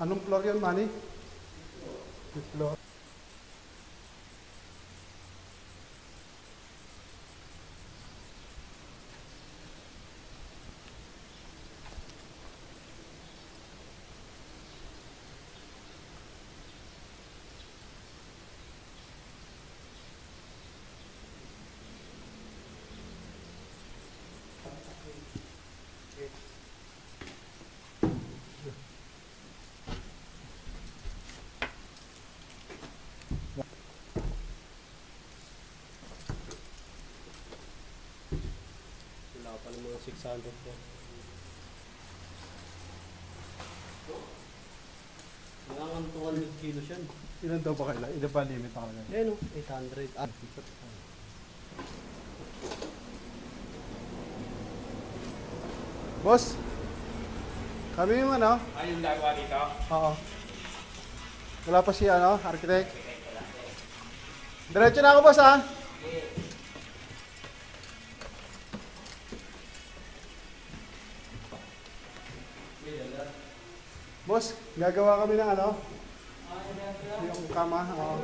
Anong floor yun, Manny? Floor. Wala pa ng mga 600 po. Kailangan 200 kilos yan. Ilan daw ba kailan? Ilan ba limit na kailan? Ayan o, 800. Ah, Boss, kami yung ano? Ano yung gagawa dito? Oo. Wala pa si ano, architect. Diretso na ako, boss, ha? Boss, gagawa kami ng ano? Yung kama, oo.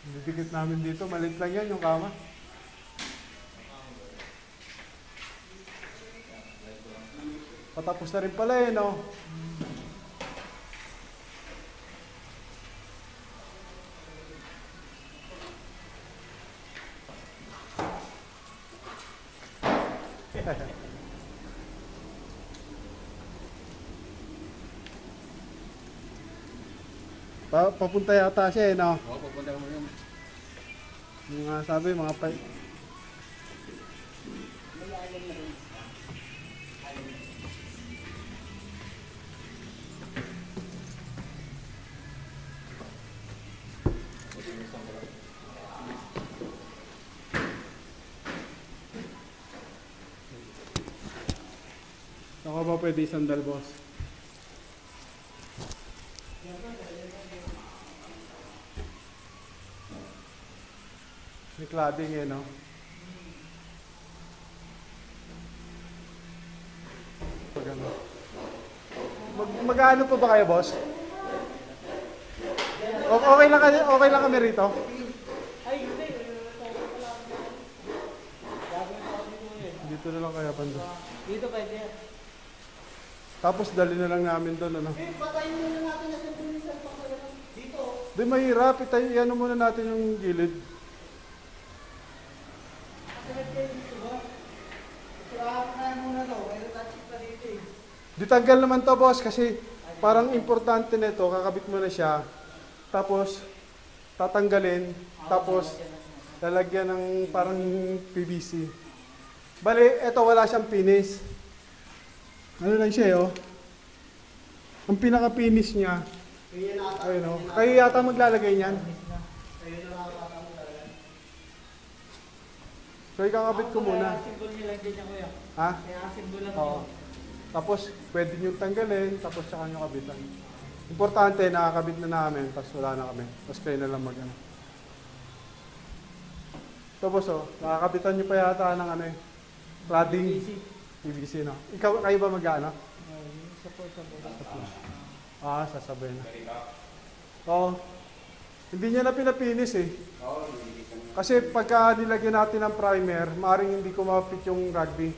Didikit namin dito, maliit lang yan yung kama. Patapos na rin pala eh, no? Papunta yata siya eh, no? Oo, papunta mo yun. Mga sabi, mga pa... Ako ba pwede isandal, boss? May cladding eh, no? Mag-ano pa ba kayo, boss? Okay lang kami rito? Dito na lang kaya, Pando. dito pwede. Tapos dali na lang namin doon, ano? Patayin muna natin na dito. Di mahirap, iyan muna natin yung gilid. Ditanggal naman to, boss, kasi parang importante nito, kakabit mo na siya. Tapos tatanggalin, tapos lalagyan ng parang PVC. Bale, eto wala siyang finish. Ano lang siya, oh. Ang pinaka-finish niya. Ayun, oh. Kayo yata maglalagay niyan. So, ikakabit ko muna. Simbol niya lang din niya, kuya. Ha? Kaya simbol lang Oo. Tapos, pwede nyo tanggalin, tapos tsaka nyo kabitan. Importante, nakakabit na namin, tapos wala na kami. Tapos kayo na lang mag-ano. Tapos, oh, nakakabitan nyo pa yata ng ano eh. Cladding. PVC, no? Kayo ba mag-ano? Support. Ah, sasabay na. Oo. Hindi niya na pinapinis eh. Kasi pagka nilagyan natin ng primer, maaaring hindi kumapit yung rugby.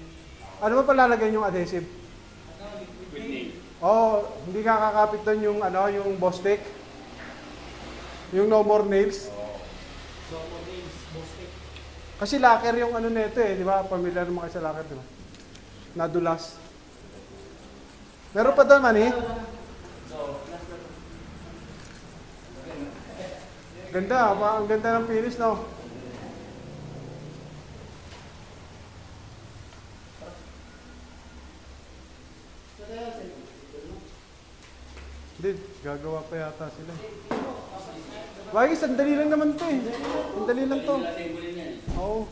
Ano ba palalagay yung adhesive? Hindi nga kakapit doon yung ano, yung Bostik. Yung no more nails. No more nails, Bostik. Kasi lacquer yung ano nito eh, di ba? Familiar mo kayo sa lacquer, di ba? Nadulas. Meron pa doon, Manny? Ganda, ang ganda ng finish, no? Hindi, gagawa pa yata sila. Bagay, sandali lang naman to eh. Sandali lang to. Oo.